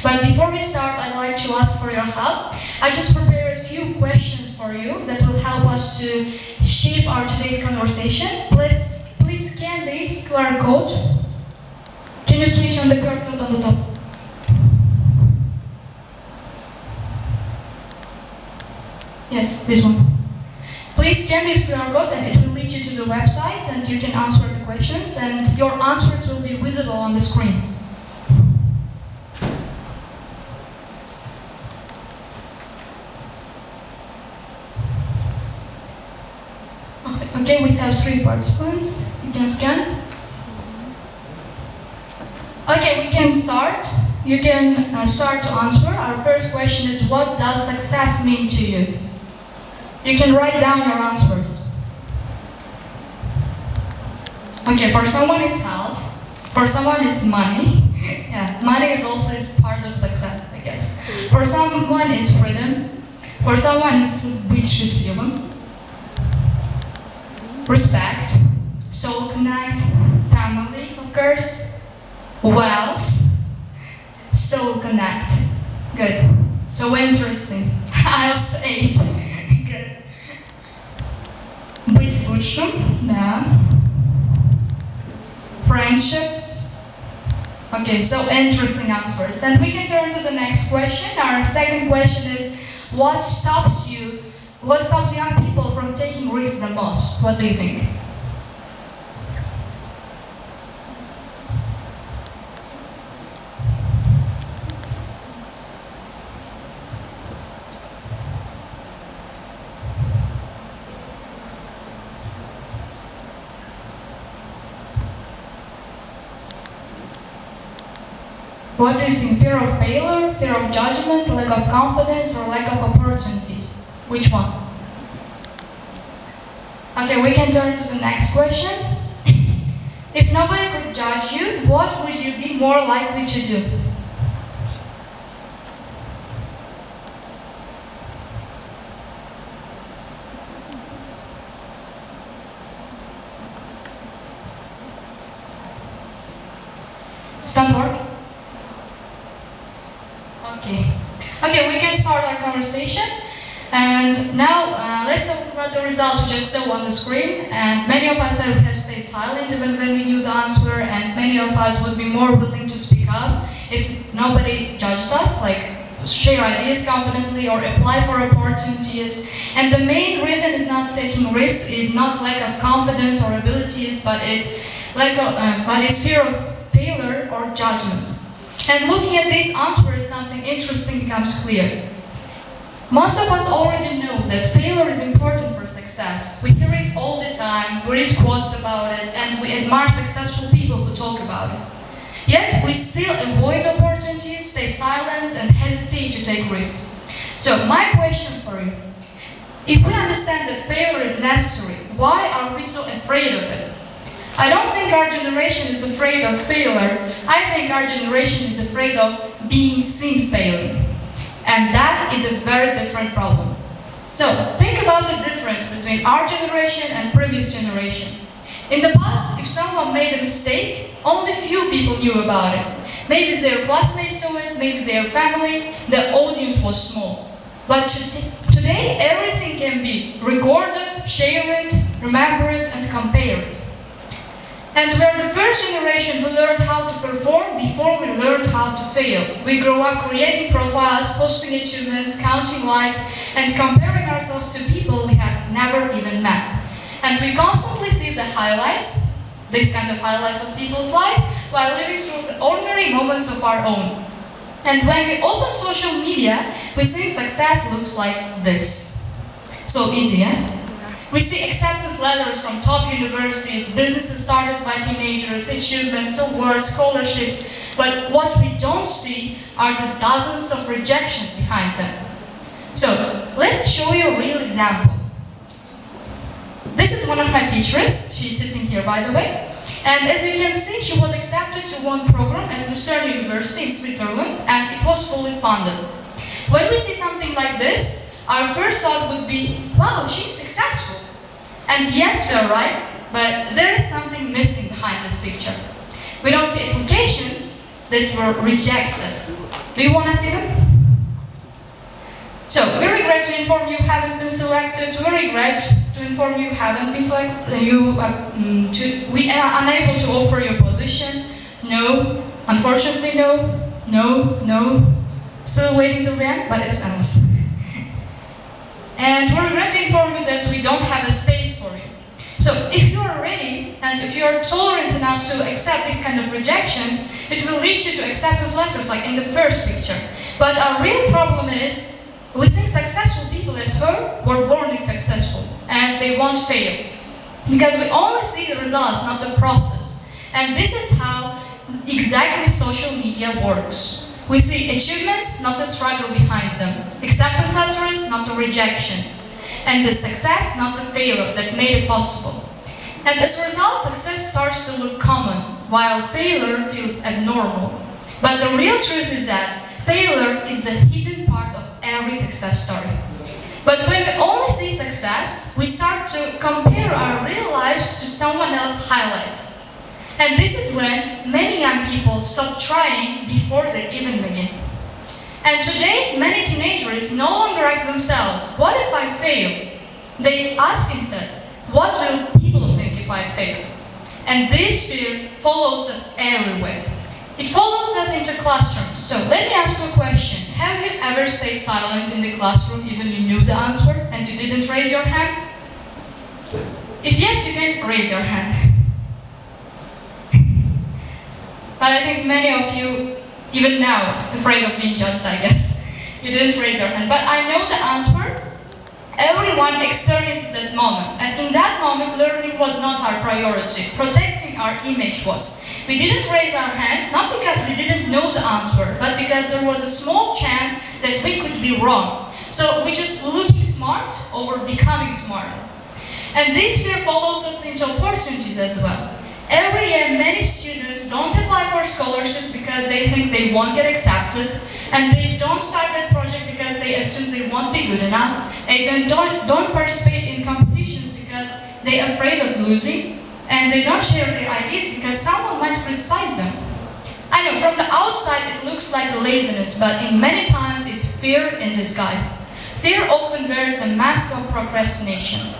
But before we start, I'd like to ask for your help. I just prepared a few questions for you that will help us to shape our today's conversation. Please scan this QR code. Can you switch on the QR code on the top? Yes, this one. Please scan this QR code and it will lead you to the website and you can answer the questions and your answers will be visible on the screen. Okay, we have 3 participants. You can scan. Okay, we can start. You can start to answer. Our first question is, what does success mean to you? You can write down your answers. Okay, for someone it's health, for someone it's money. Yeah, money is also part of success, I guess. For someone it's freedom, for someone it's быть счастливым, respect, soul connect, family, of course, wealth, soul connect. Good. So interesting. I'll say it. Быть лучшим, да. Friendship. Okay, so interesting answers. And we can turn to the next question. Our second question is, what stops young people from taking risks the most? What do you think? What do you think? Fear of failure, fear of judgment, lack of confidence, or lack of opportunities? Which one? Okay, we can turn to the next question. If nobody could judge you, what would you be more likely to do? Stop work? Okay, we can start our conversation. And now let's talk about the results we just saw on the screen. And many of us have stayed silent even when we knew the answer, and many of us would be more willing to speak up if nobody judged us, like share ideas confidently or apply for opportunities. And the main reason is not taking risks, is not lack of confidence or abilities, but it's fear of failure or judgment. And looking at these answers, something interesting becomes clear. Most of us already know that failure is important for success. We hear it all the time, we read quotes about it, and we admire successful people who talk about it. Yet, we still avoid opportunities, stay silent, and hesitate to take risks. So, my question for you, if we understand that failure is necessary, why are we so afraid of it? I don't think our generation is afraid of failure. I think our generation is afraid of being seen failing. And that is a very different problem. So, think about the difference between our generation and previous generations. In the past, if someone made a mistake, only few people knew about it. Maybe their classmates saw it, maybe their family, the audience was small. But today, everything can be recorded, shared, remembered, and compared. And we are the first generation who learned how to perform before we learned how to fail. We grew up creating profiles, posting achievements, counting likes, and comparing ourselves to people we have never even met. And we constantly see the highlights, these kind of highlights of people's lives, while living through the ordinary moments of our own. And when we open social media, we see success looks like this. So easy, yeah? We see acceptance letters from top universities, businesses started by teenagers, achievements, awards, scholarships. But what we don't see are the dozens of rejections behind them. So, let me show you a real example. This is one of my teachers. She's sitting here, by the way. And as you can see, she was accepted to one program at Coventry University in Switzerland, and it was fully funded. When we see something like this, our first thought would be, wow, she's successful. And yes, we are right, but there is something missing behind this picture. We don't see applications that were rejected. Do you want to see them? So, we regret to inform you haven't been selected. We regret to inform you haven't been selected. We are unable to offer you a position. No. Unfortunately, no. No. No. Still waiting till the end, but it's endless. And we regret to inform you that we don't have a space for you. So, if you are ready, and if you are tolerant enough to accept these kind of rejections, it will lead you to accept those letters, like in the first picture. But our real problem is, we think successful people as her were born successful, and they won't fail. Because we only see the result, not the process. And this is how exactly social media works. We see achievements, not the struggle behind them. Acceptance letters, not the rejections. And the success, not the failure that made it possible. And as a result, success starts to look common, while failure feels abnormal. But the real truth is that failure is the hidden part of every success story. But when we only see success, we start to compare our real lives to someone else's highlights. And this is when many young people stop trying before they even begin. And today, many teenagers no longer ask themselves, what if I fail? They ask instead, what will people think if I fail? And this fear follows us everywhere. It follows us into classrooms. So let me ask you a question. Have you ever stayed silent in the classroom even you knew the answer and you didn't raise your hand? If yes, you can raise your hand. But I think many of you, even now, afraid of being judged, I guess. You didn't raise your hand. But I know the answer. Everyone experienced that moment. And in that moment, learning was not our priority. Protecting our image was. We didn't raise our hand, not because we didn't know the answer, but because there was a small chance that we could be wrong. So we just looking smart over becoming smarter. And this fear follows us into opportunities as well. Every year, many students don't apply for scholarships because they think they won't get accepted, and they don't start that project because they assume they won't be good enough, and then don't participate in competitions because they're afraid of losing, and they don't share their ideas because someone might criticize them. I know, from the outside it looks like laziness, but in many times it's fear in disguise. Fear often wears the mask of procrastination.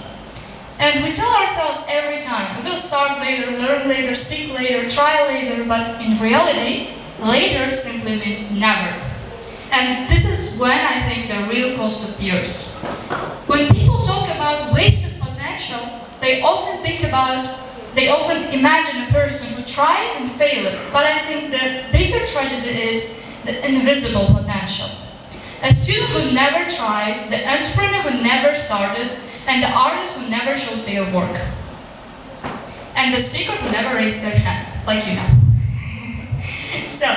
And we tell ourselves every time, we will start later, learn later, speak later, try later, but in reality, later simply means never. And this is when I think the real cost appears. When people talk about wasted potential, they often imagine a person who tried and failed, but I think the bigger tragedy is the invisible potential. A student who never tried, the entrepreneur who never started, and the artist who never showed their work. And the speaker who never raised their hand, like you know. So,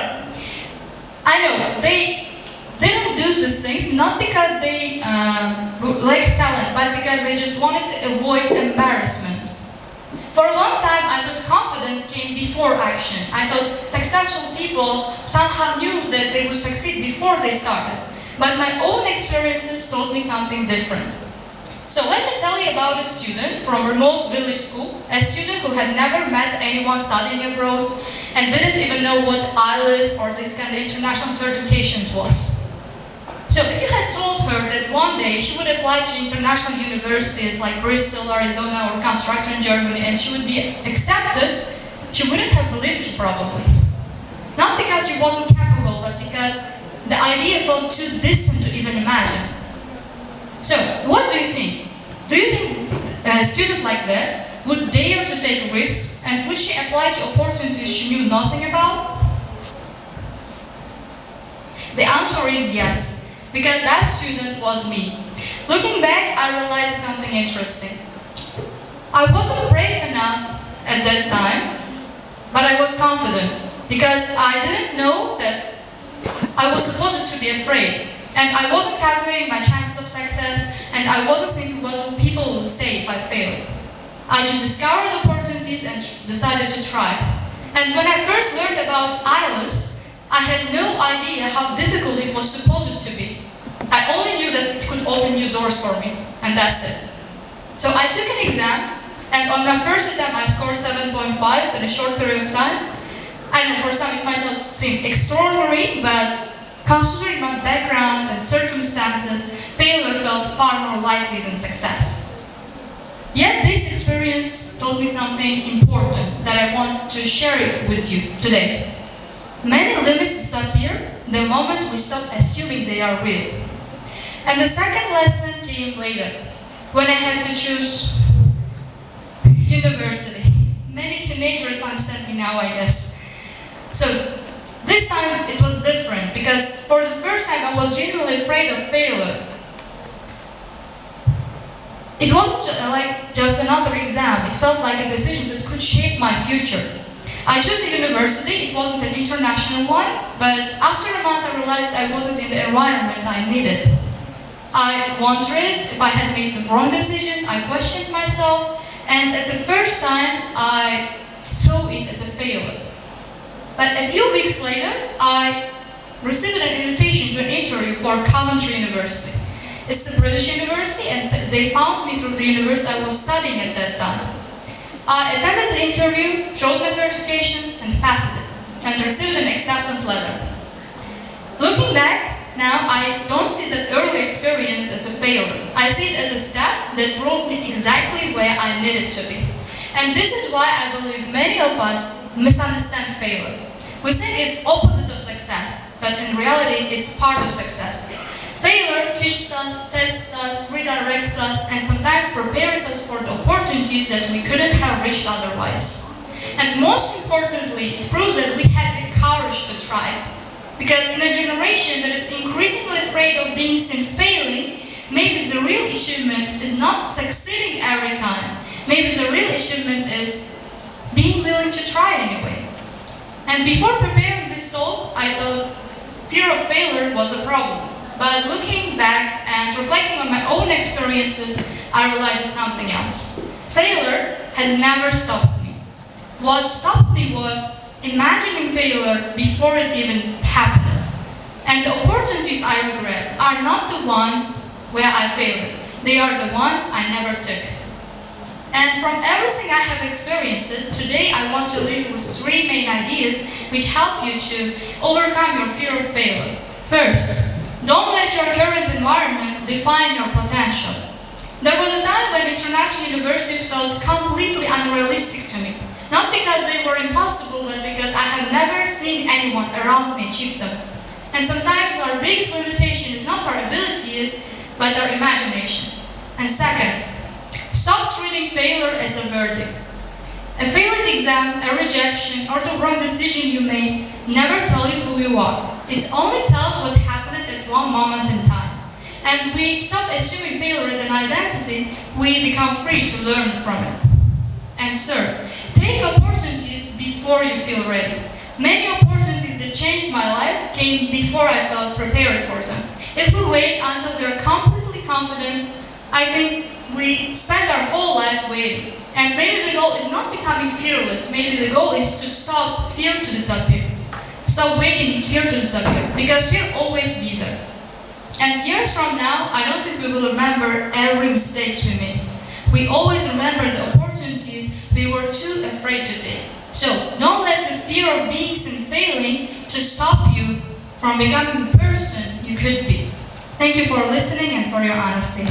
I know, they didn't do these things not because they lacked talent, but because they just wanted to avoid embarrassment. For a long time, I thought confidence came before action. I thought successful people somehow knew that they would succeed before they started. But my own experiences taught me something different. So let me tell you about a student from a remote village school, a student who had never met anyone studying abroad and didn't even know what IELTS or this kind of international certifications was. So if you had told her that one day she would apply to international universities like Bristol, Arizona or construction in Germany and she would be accepted, she wouldn't have believed you probably. Not because she wasn't capable, but because the idea felt too distant to even imagine. So, what do you think? Do you think a student like that would dare to take risks and would she apply to opportunities she knew nothing about? The answer is yes, because that student was me. Looking back, I realized something interesting. I wasn't brave enough at that time, but I was confident because I didn't know that I was supposed to be afraid. And I wasn't calculating my chances of success, and I wasn't thinking what people would say if I failed. I just discovered opportunities and decided to try. And when I first learned about IELTS, I had no idea how difficult it was supposed to be. I only knew that it could open new doors for me, and that's it. So I took an exam, and on my first attempt I scored 7.5 in a short period of time. I know for some it might not seem extraordinary, but Considering my background and circumstances, failure felt far more likely than success. Yet this experience taught me something important that I want to share it with you today. Many limits disappear the moment we stop assuming they are real. And the second lesson came later, when I had to choose university. Many teenagers understand me now, I guess. So this time it was different, because for the first time I was genuinely afraid of failure. It wasn't like just another exam, it felt like a decision that could shape my future. I chose a university, it wasn't an international one, but after a month I realized I wasn't in the environment I needed. I wondered if I had made the wrong decision, I questioned myself, and at the first time I saw it as a failure. But a few weeks later, I received an invitation to an interview for Coventry University. It's a British university, and they found me through the university I was studying at that time. I attended the interview, showed my certifications, and passed it, and received an acceptance letter. Looking back, now I don't see that early experience as a failure. I see it as a step that brought me exactly where I needed to be. And this is why I believe many of us misunderstand failure. We think it's opposite of success, but in reality it's part of success. Failure teaches us, tests us, redirects us, and sometimes prepares us for the opportunities that we couldn't have reached otherwise. And most importantly, it proves that we had the courage to try. Because in a generation that is increasingly afraid of being seen failing, maybe the real achievement is not succeeding every time. Maybe the real achievement is being willing to try anyway. And before preparing this talk, I thought fear of failure was a problem. But looking back and reflecting on my own experiences, I realized something else. Failure has never stopped me. What stopped me was imagining failure before it even happened. And the opportunities I regret are not the ones where I failed. They are the ones I never took. And from everything I have experienced, today I want to leave you with three main ideas which help you to overcome your fear of failure. First, don't let your current environment define your potential. There was a time when international universities felt completely unrealistic to me. Not because they were impossible, but because I had never seen anyone around me achieve them. And sometimes our biggest limitation is not our abilities, but our imagination. And second, stop treating failure as a verdict. A failed exam, a rejection, or the wrong decision you made never tell you who you are. It only tells what happened at one moment in time. And we stop assuming failure as an identity, we become free to learn from it. And third, take opportunities before you feel ready. Many opportunities that changed my life came before I felt prepared for them. If we wait until we are completely confident, I think we spend our whole lives waiting. And maybe the goal is not becoming fearless, maybe the goal is to stop fear to disappear. Stop waiting fear to disappear, because fear always be there. And years from now, I don't think we will remember every mistake we made. We always remember the opportunities we were too afraid to take. So don't let the fear of being seen failing to stop you from becoming the person you could be. Thank you for listening and for your honesty.